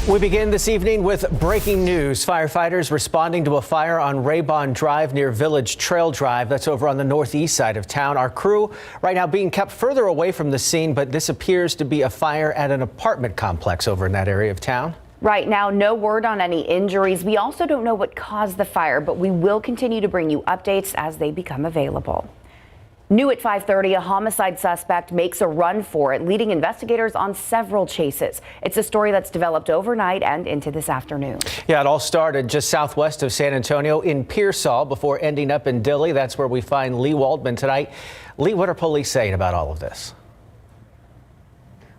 We begin this evening with breaking news. Firefighters responding to a fire on Raybon Drive near Village Trail Drive. That's over on the northeast side of town. Our crew right now being kept further away from the scene, but this appears to be a fire at an apartment complex over in that area of town. Right now, no word on any injuries. We also don't know what caused the fire, but we will continue to bring you updates as they become available. New at 5:30, a homicide suspect makes a run for it, leading investigators on several chases. It's a story that's developed overnight and into this afternoon. Yeah, it all started just southwest of San Antonio in Pearsall before ending up in Dilley. That's where we find Lee Waldman tonight. Lee, what are police saying about all of this?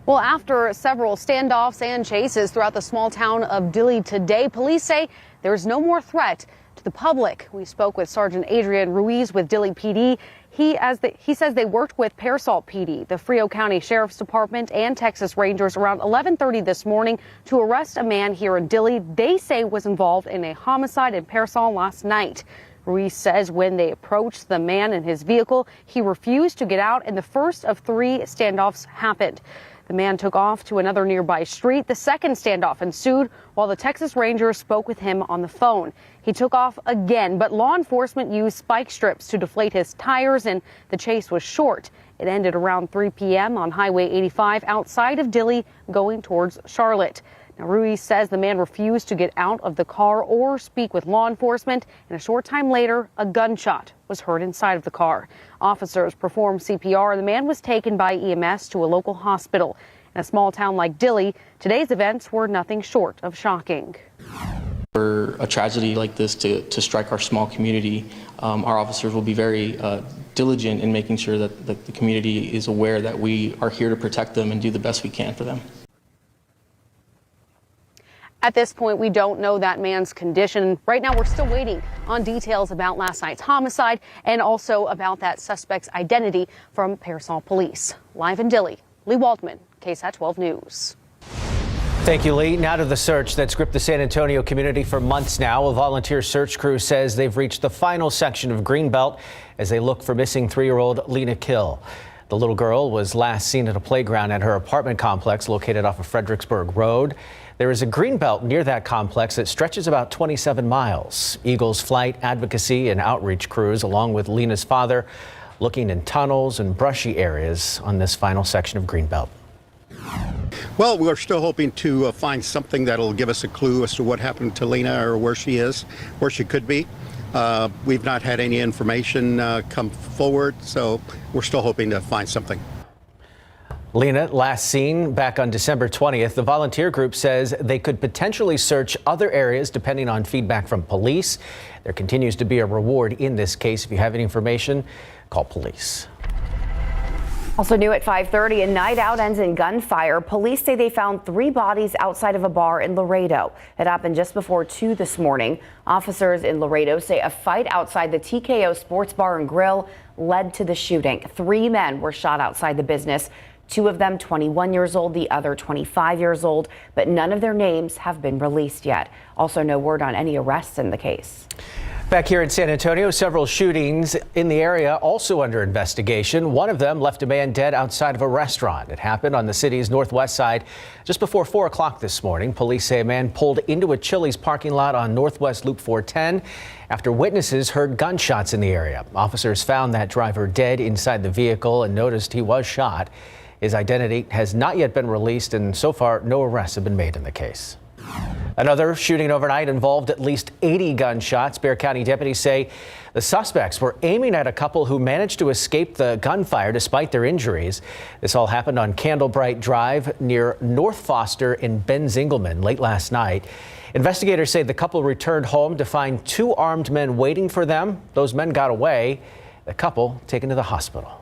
Well, after several standoffs and chases throughout the small town of Dilley today, police say there is no more threat to the public. We spoke with Sergeant Adrian Ruiz with Dilley PD. He says they worked with Pearsall PD, the Frio County Sheriff's Department, and Texas Rangers around 11:30 this morning to arrest a man here in Dilley they say was involved in a homicide in Pearsall last night. Ruiz says when they approached the man in his vehicle, he refused to get out, and the first of 3 standoffs happened. The man took off to another nearby street. The second standoff ensued while the Texas Rangers spoke with him on the phone. He took off again, but law enforcement used spike strips to deflate his tires, and the chase was short. It ended around 3 p.m. on Highway 85 outside of Dilley going towards Charlotte. Now, Ruiz says the man refused to get out of the car or speak with law enforcement, and a short time later, a gunshot was heard inside of the car. Officers performed CPR, and the man was taken by EMS to a local hospital. In a small town like Dilley, today's events were nothing short of shocking. For a tragedy like this to strike our small community, our officers will be very diligent in making sure that the community is aware that we are here to protect them and do the best we can for them. At this point, we don't know that man's condition. Right now, we're still waiting on details about last night's homicide and also about that suspect's identity from Pearsall Police. Live in Dilley, Lee Waldman, KSAT 12 News. Thank you, Lee. Now to the search that's gripped the San Antonio community for months now. A volunteer search crew says they've reached the final section of Greenbelt as they look for missing 3-year-old Lena Kill. The little girl was last seen at a playground at her apartment complex located off of Fredericksburg Road. There is a greenbelt near that complex that stretches about 27 miles. Eagles Flight, Advocacy, and Outreach crews, along with Lena's father, looking in tunnels and brushy areas on this final section of Greenbelt. Well, we're still hoping to find something that'll give us a clue as to what happened to Lena or where she is, where she could be. We've not had any information come forward, so we're still hoping to find something. Lena, last seen back on December 20th, the volunteer group says they could potentially search other areas depending on feedback from police. There continues to be a reward in this case. If you have any information, call police. Also new at 5:30, a night out ends in gunfire. Police say they found 3 bodies outside of a bar in Laredo. It happened just before 2 this morning. Officers in Laredo say a fight outside the TKO Sports Bar and Grill led to the shooting. 3 men were shot outside the business. 2 of them 21 years old, the other 25 years old, but none of their names have been released yet. Also no word on any arrests in the case. Back here in San Antonio, several shootings in the area also under investigation. One of them left a man dead outside of a restaurant. It happened on the city's northwest side just before 4 o'clock this morning. Police say a man pulled into a Chili's parking lot on Northwest Loop 410 after witnesses heard gunshots in the area. Officers found that driver dead inside the vehicle and noticed he was shot. His identity has not yet been released, and so far no arrests have been made in the case. Another shooting overnight involved at least 80 gunshots. Bexar County deputies say the suspects were aiming at a couple who managed to escape the gunfire despite their injuries. This all happened on Candlebright Drive near North Foster in Benzingelman late last night. Investigators say the couple returned home to find 2 armed men waiting for them. Those men got away. The couple taken to the hospital.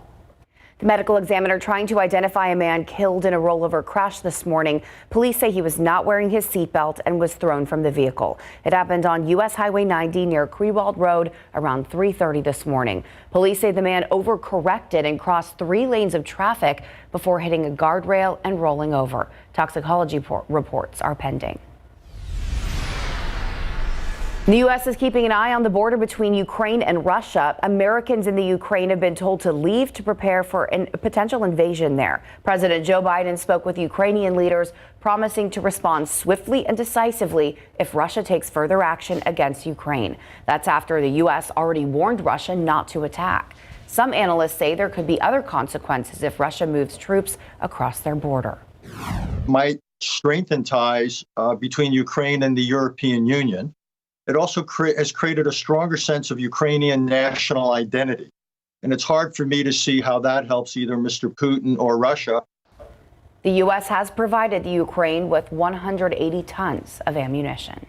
The medical examiner trying to identify a man killed in a rollover crash this morning. Police say he was not wearing his seatbelt and was thrown from the vehicle. It happened on U.S. Highway 90 near Crewald Road around 3:30 this morning. Police say the man overcorrected and crossed 3 lanes of traffic before hitting a guardrail and rolling over. Toxicology reports are pending. The U.S. is keeping an eye on the border between Ukraine and Russia. Americans in the Ukraine have been told to leave to prepare for a potential invasion there. President Joe Biden spoke with Ukrainian leaders, promising to respond swiftly and decisively if Russia takes further action against Ukraine. That's after the U.S. already warned Russia not to attack. Some analysts say there could be other consequences if Russia moves troops across their border. Might strengthen ties between Ukraine and the European Union. It also has created a stronger sense of Ukrainian national identity. And it's hard for me to see how that helps either Mr. Putin or Russia. The U.S. has provided the Ukraine with 180 tons of ammunition.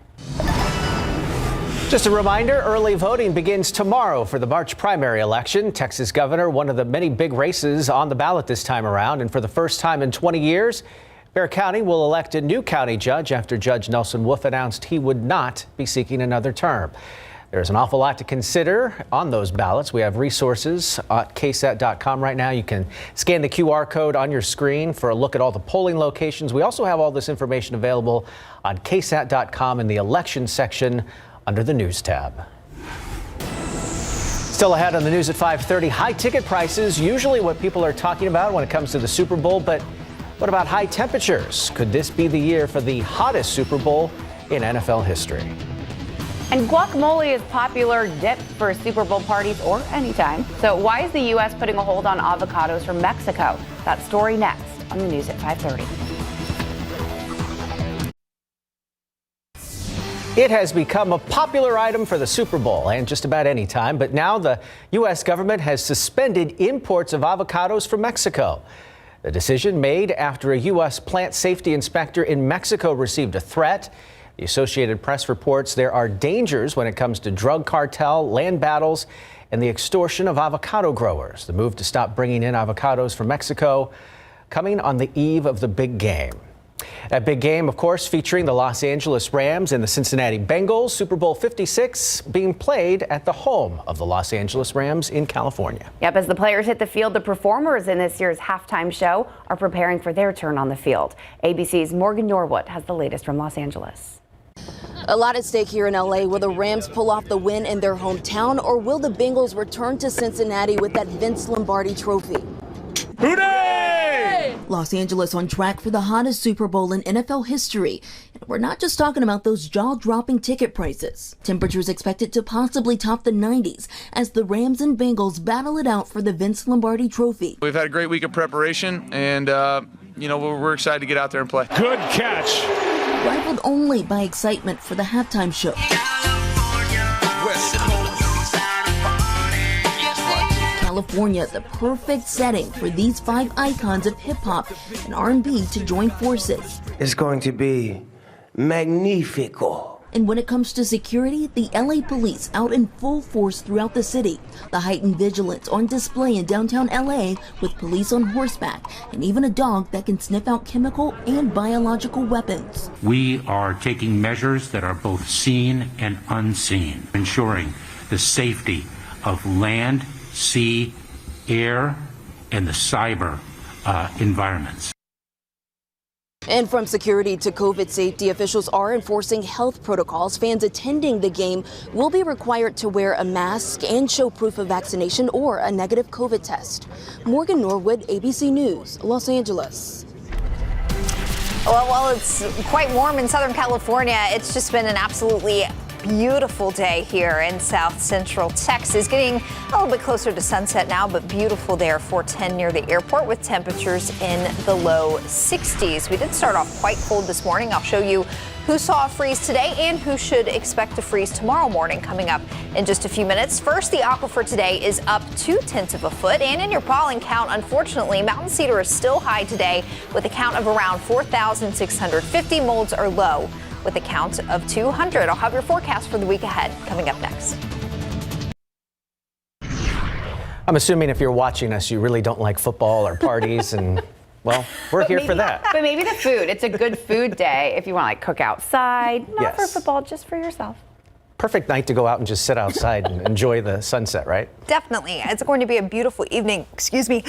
Just a reminder, early voting begins tomorrow for the March primary election. Texas governor, one of the many big races on the ballot this time around. And for the first time in 20 years, Bexar County will elect a new county judge after Judge Nelson Wolff announced he would not be seeking another term. There's an awful lot to consider on those ballots. We have resources at KSAT.com right now. You can scan the QR code on your screen for a look at all the polling locations. We also have all this information available on KSAT.com in the election section under the News tab. Still ahead on the news at 5:30, high ticket prices, usually what people are talking about when it comes to the Super Bowl, but what about high temperatures? Could this be the year for the hottest Super Bowl in NFL history? And guacamole is popular dip for Super Bowl parties or anytime. So why is the U.S. putting a hold on avocados from Mexico? That story next on the news at 5:30. It has become a popular item for the Super Bowl and just about any time, but now the U.S. government has suspended imports of avocados from Mexico. The decision made after a U.S. plant safety inspector in Mexico received a threat. The Associated Press reports there are dangers when it comes to drug cartel, land battles, and the extortion of avocado growers. The move to stop bringing in avocados from Mexico coming on the eve of the big game. That big game, of course, featuring the Los Angeles Rams and the Cincinnati Bengals. Super Bowl 56 being played at the home of the Los Angeles Rams in California. Yep, as the players hit the field, the performers in this year's halftime show are preparing for their turn on the field. ABC's Morgan Norwood has the latest from Los Angeles. A lot at stake here in LA. Will the Rams pull off the win in their hometown, or will the Bengals return to Cincinnati with that Vince Lombardi trophy? Hooray! Los Angeles on track for the hottest Super Bowl in NFL history. And we're not just talking about those jaw-dropping ticket prices. Temperatures expected to possibly top the 90s as the Rams and Bengals battle it out for the Vince Lombardi trophy. We've had a great week of preparation, and we're excited to get out there and play. Good catch. Rivaled only by excitement for the halftime show. California, the perfect setting for these five icons of hip-hop and R&B to join forces. It's going to be magnifico. And when it comes to security, the LA police out in full force throughout the city. The heightened vigilance on display in downtown LA with police on horseback and even a dog that can sniff out chemical and biological weapons. We are taking measures that are both seen and unseen, ensuring the safety of land, sea, air, and the cyber environments. And from security to COVID safety, officials are enforcing health protocols. Fans attending the game will be required to wear a mask and show proof of vaccination or a negative COVID test. Morgan Norwood, ABC News, Los Angeles. Well, while it's quite warm in Southern California, it's just been an absolutely beautiful day here in South Central Texas. Getting a little bit closer to sunset now, but beautiful there, 410 near the airport with temperatures in the low 60s. We did start off quite cold this morning. I'll show you who saw a freeze today and who should expect a freeze tomorrow morning coming up in just a few minutes. First, the aquifer today is up 0.2 of a foot, and in your pollen count, unfortunately, mountain cedar is still high today with a count of around 4,650. Molds are low with a count of 200. I'll have your forecast for the week ahead coming up next. I'm assuming if you're watching us, you really don't like football or parties, and well, we're here for that. But maybe the food. It's a good food day if you want to cook outside, not for football, just for yourself. Perfect night to go out and just sit outside and enjoy the sunset, right? Definitely. It's going to be a beautiful evening. Excuse me.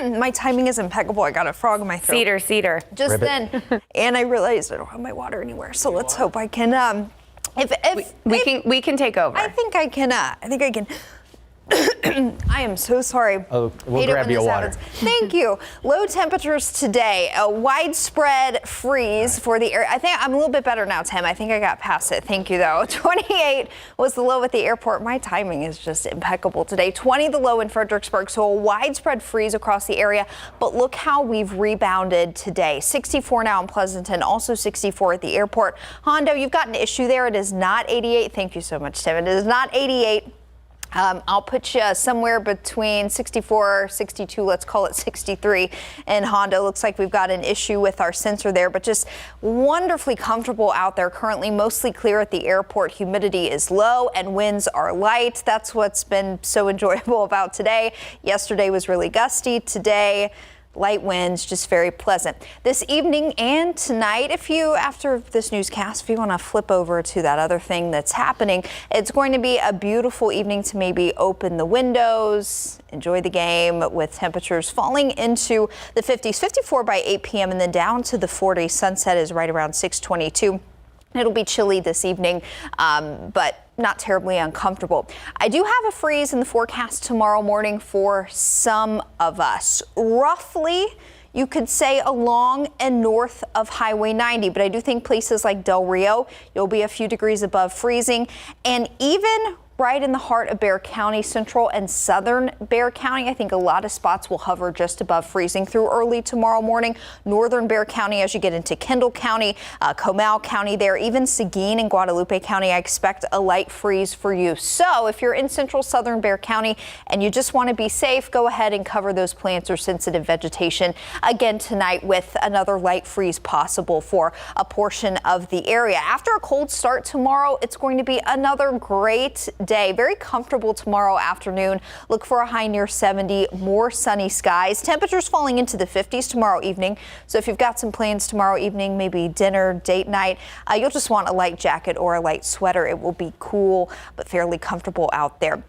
My timing is impeccable. I got a frog in my throat. Cedar. Just then. And I realized I don't have my water anywhere. So let's hope I can If we can take over. I think I can. I am so sorry. Oh, we'll grab you a water. Thank you. Low temperatures today, a widespread freeze for the air. I think I'm a little bit better now, Tim. I think I got past it. Thank you, though. 28 was the low at the airport. My timing is just impeccable today. 20 the low in Fredericksburg, so a widespread freeze across the area. But look how we've rebounded today. 64 now in Pleasanton, also 64 at the airport. Hondo, you've got an issue there. It is not 88. Thank you so much, Tim. It is not 88. I'll put you somewhere between 64, 62, let's call it 63 in Honda. Looks like we've got an issue with our sensor there, but just wonderfully comfortable out there. Currently mostly clear at the airport. Humidity is low and winds are light. That's what's been so enjoyable about today. Yesterday was really gusty. Today, light winds, just very pleasant. This evening and tonight, after this newscast, if you want to flip over to that other thing that's happening, it's going to be a beautiful evening to maybe open the windows, enjoy the game with temperatures falling into the 50s, 54 by 8 p.m. and then down to the 40s. Sunset is right around 6:22. It'll be chilly this evening, but not terribly uncomfortable. I do have a freeze in the forecast tomorrow morning for some of us. Roughly, you could say along and north of Highway 90, but I do think places like Del Rio, you'll be a few degrees above freezing, and even right in the heart of Bexar County, central and southern Bexar County. I think a lot of spots will hover just above freezing through early tomorrow morning. Northern Bexar County, as you get into Kendall County, Comal County there, even Seguin and Guadalupe County, I expect a light freeze for you. So if you're in central southern Bexar County and you just want to be safe, go ahead and cover those plants or sensitive vegetation again tonight with another light freeze possible for a portion of the area. After a cold start tomorrow, it's going to be another great day. Very comfortable tomorrow afternoon. Look for a high near 70, more sunny skies. Temperatures falling into the 50s tomorrow evening. So if you've got some plans tomorrow evening, maybe dinner, date night, you'll just want a light jacket or a light sweater. It will be cool, but fairly comfortable out there.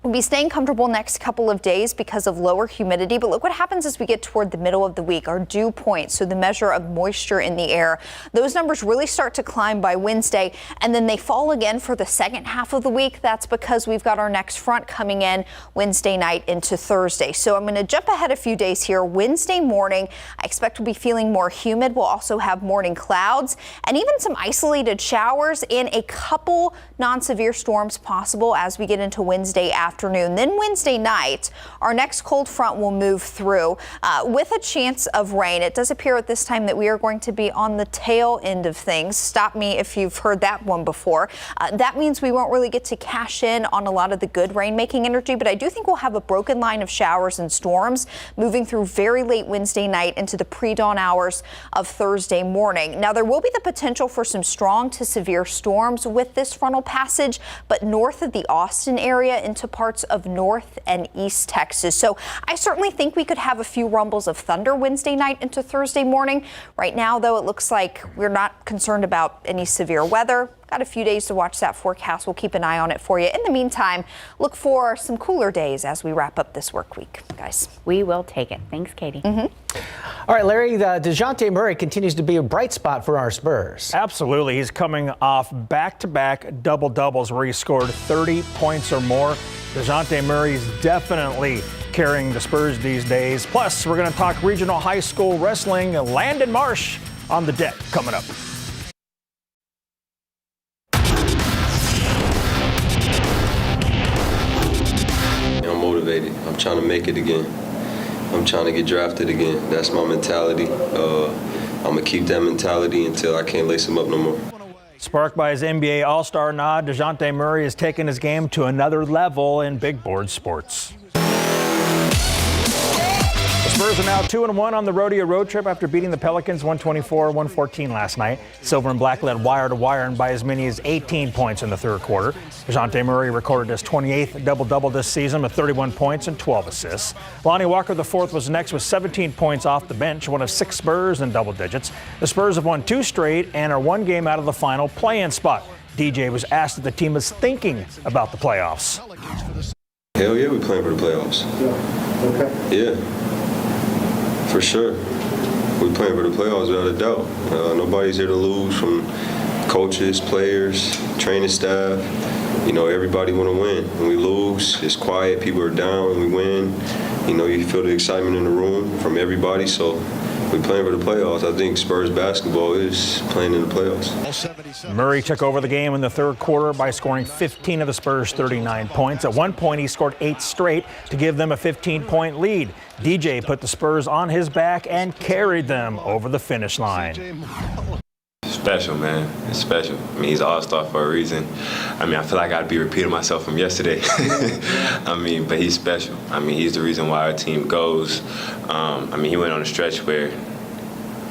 We'll be staying comfortable next couple of days because of lower humidity, but look what happens as we get toward the middle of the week. Our dew point, so the measure of moisture in the air, those numbers really start to climb by Wednesday, and then they fall again for the second half of the week. That's because we've got our next front coming in Wednesday night into Thursday. So I'm going to jump ahead a few days here. Wednesday morning, I expect we'll be feeling more humid. We'll also have morning clouds and even some isolated showers and a couple non-severe storms possible as we get into Wednesday afternoon. Then Wednesday night, our next cold front will move through with a chance of rain. It does appear at this time that we are going to be on the tail end of things. Stop me if you've heard that one before. That means we won't really get to cash in on a lot of the good rain-making energy, but I do think we'll have a broken line of showers and storms moving through very late Wednesday night into the pre-dawn hours of Thursday morning. Now, there will be the potential for some strong to severe storms with this frontal passage, but north of the Austin area into parts of North and East Texas. So I certainly think we could have a few rumbles of thunder Wednesday night into Thursday morning. Right now, though, it looks like we're not concerned about any severe weather. Got a few days to watch that forecast. We'll keep an eye on it for you. In the meantime, look for some cooler days as we wrap up this work week, guys. We will take it. Thanks, Katie. All right, Larry, DeJounte Murray continues to be a bright spot for our Spurs. Absolutely. He's coming off back-to-back double-doubles where he scored 30 points or more. DeJounte Murray's definitely carrying the Spurs these days. Plus, we're going to talk regional high school wrestling. Landon Marsh on the deck coming up. I'm motivated. I'm trying to make it again. I'm trying to get drafted again. That's my mentality. I'm going to keep that mentality until I can't lace him up no more. Sparked by his NBA All-Star nod, DeJounte Murray has taken his game to another level in big board sports. The Spurs are now 2-1 on the rodeo road trip after beating the Pelicans 124-114 last night. Silver and Black led wire to wire and by as many as 18 points in the third quarter. DeJounte Murray recorded his 28th double-double this season with 31 points and 12 assists. Lonnie Walker IV was next with 17 points off the bench, one of 6 Spurs in double digits. The Spurs have won 2 straight and are 1 game out of the final play-in spot. DJ was asked if the team is thinking about the playoffs. Hell yeah, we're playing for the playoffs. Yeah. For sure. We're playing for the playoffs without a doubt. Nobody's here to lose from coaches, players, training staff, everybody want to win. When we lose, it's quiet, people are down. When we win, you feel the excitement in the room from everybody. So we're playing for the playoffs. I think Spurs basketball is playing in the playoffs. Murray took over the game in the third quarter by scoring 15 of the Spurs' 39 points. At one point, he scored 8 straight to give them a 15-point lead. DJ put the Spurs on his back and carried them over the finish line. Special, man. It's special. He's an all-star for a reason. I feel like I'd be repeating myself from yesterday. But he's special. He's the reason why our team goes. He went on a stretch where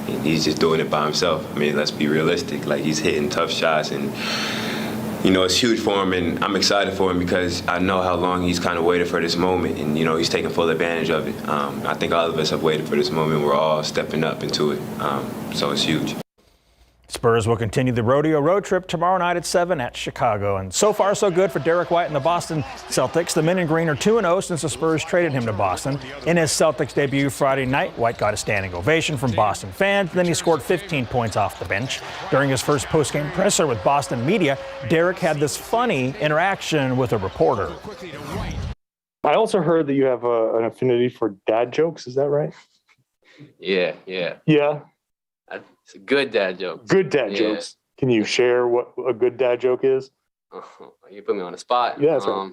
he's just doing it by himself. Let's be realistic. He's hitting tough shots, and it's huge for him, and I'm excited for him because I know how long he's kind of waited for this moment, and he's taking full advantage of it. I think all of us have waited for this moment. We're all stepping up into it, so it's huge. Spurs will continue the rodeo road trip tomorrow night at 7 at Chicago. And so far, so good for Derek White and the Boston Celtics. The men in green are 2-0 since the Spurs traded him to Boston. In his Celtics debut Friday night, White got a standing ovation from Boston fans. Then he scored 15 points off the bench. During his first postgame presser with Boston media, Derek had this funny interaction with a reporter. I also heard that you have an affinity for dad jokes. Is that right? Yeah. Yeah? It's a good dad joke. Good dad jokes. Can you share what a good dad joke is? You put me on the spot. Yeah, that's right.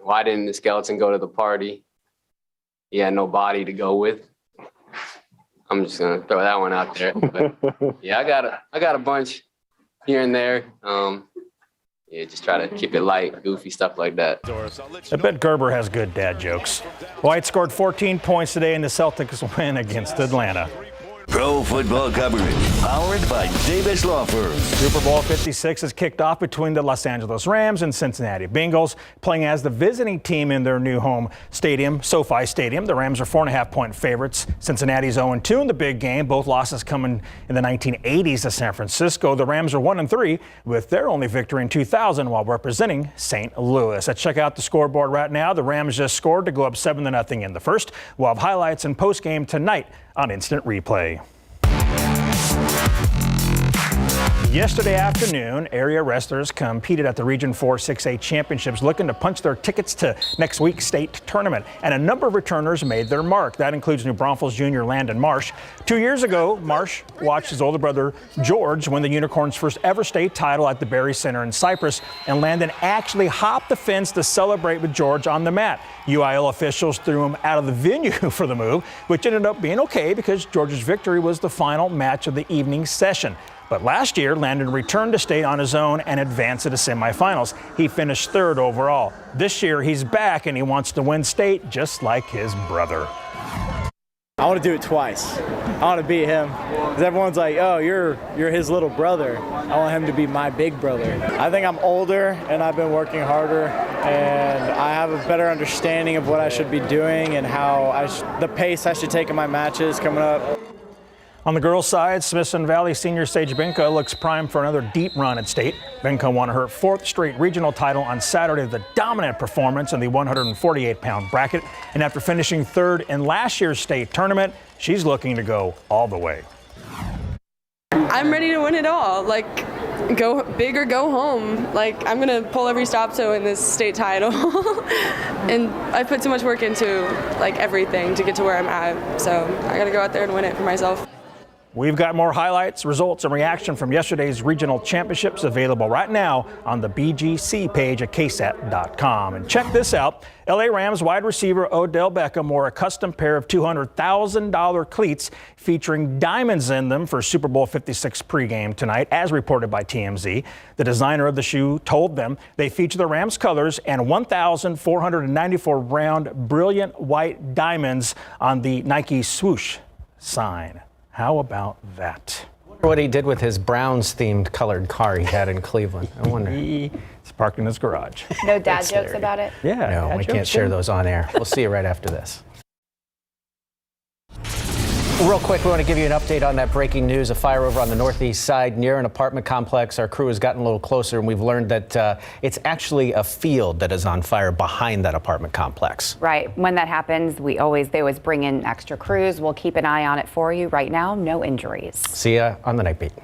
Why didn't the skeleton go to the party? He had no body to go with. I'm just gonna throw that one out there. But yeah, I got a bunch here and there. Just try to keep it light, goofy stuff like that. I bet Gerber has good dad jokes. White scored 14 points today in the Celtics win against Atlanta. Pro football coverage powered by Davis Law Firm. Super Bowl 56 is kicked off between the Los Angeles Rams and Cincinnati Bengals, playing as the visiting team in their new home stadium, SoFi Stadium. The Rams are 4.5-point favorites. Cincinnati's 0-2 in the big game. Both losses coming in the 1980s to San Francisco. The Rams are 1-3 with their only victory in 2000 while representing St. Louis. Let's check out the scoreboard right now. The Rams just scored to go up 7-0 in the first. We'll have highlights and postgame tonight on Instant Replay. Yesterday afternoon, area wrestlers competed at the Region 4 6A Championships looking to punch their tickets to next week's state tournament. And a number of returners made their mark. That includes New Braunfels junior Landon Marsh. 2 years ago, Marsh watched his older brother George win the Unicorns' first ever state title at the Berry Center in Cyprus. And Landon actually hopped the fence to celebrate with George on the mat. UIL officials threw him out of the venue for the move, which ended up being okay because George's victory was the final match of the evening session. But last year, Landon returned to state on his own and advanced to the semifinals. He finished third overall. This year, he's back and he wants to win state just like his brother. I want to do it twice. I want to beat him. Because everyone's like, oh, you're his little brother. I want him to be my big brother. I think I'm older and I've been working harder and I have a better understanding of what I should be doing and how the pace I should take in my matches coming up. On the girls' side, Smithson Valley senior Sage Benka looks primed for another deep run at state. Benka won her 4th straight regional title on Saturday with a dominant performance in the 148-pound bracket. And after finishing 3rd in last year's state tournament, she's looking to go all the way. I'm ready to win it all. Go big or go home. I'm going to pull every stop to win this state title. And I put too much work into everything to get to where I'm at. So I got to go out there and win it for myself. We've got more highlights, results, and reaction from yesterday's regional championships available right now on the BGC page at KSAT.com. And check this out. LA Rams wide receiver Odell Beckham wore a custom pair of $200,000 cleats featuring diamonds in them for Super Bowl 56 pregame tonight, as reported by TMZ. The designer of the shoe told them they feature the Rams colors and 1,494 round brilliant white diamonds on the Nike swoosh sign. How about that? What he did with his Browns-themed colored car he had in Cleveland. I wonder. It's parked in his garage. No dad jokes about it? Yeah. No, we can't share those on air. We'll see you right after this. Real quick, we want to give you an update on that breaking news. A fire over on the northeast side near an apartment complex. Our crew has gotten a little closer and we've learned that it's actually a field that is on fire behind that apartment complex. Right. When that happens, they always bring in extra crews. We'll keep an eye on it for you. Right now, no injuries. See ya on the Night Beat.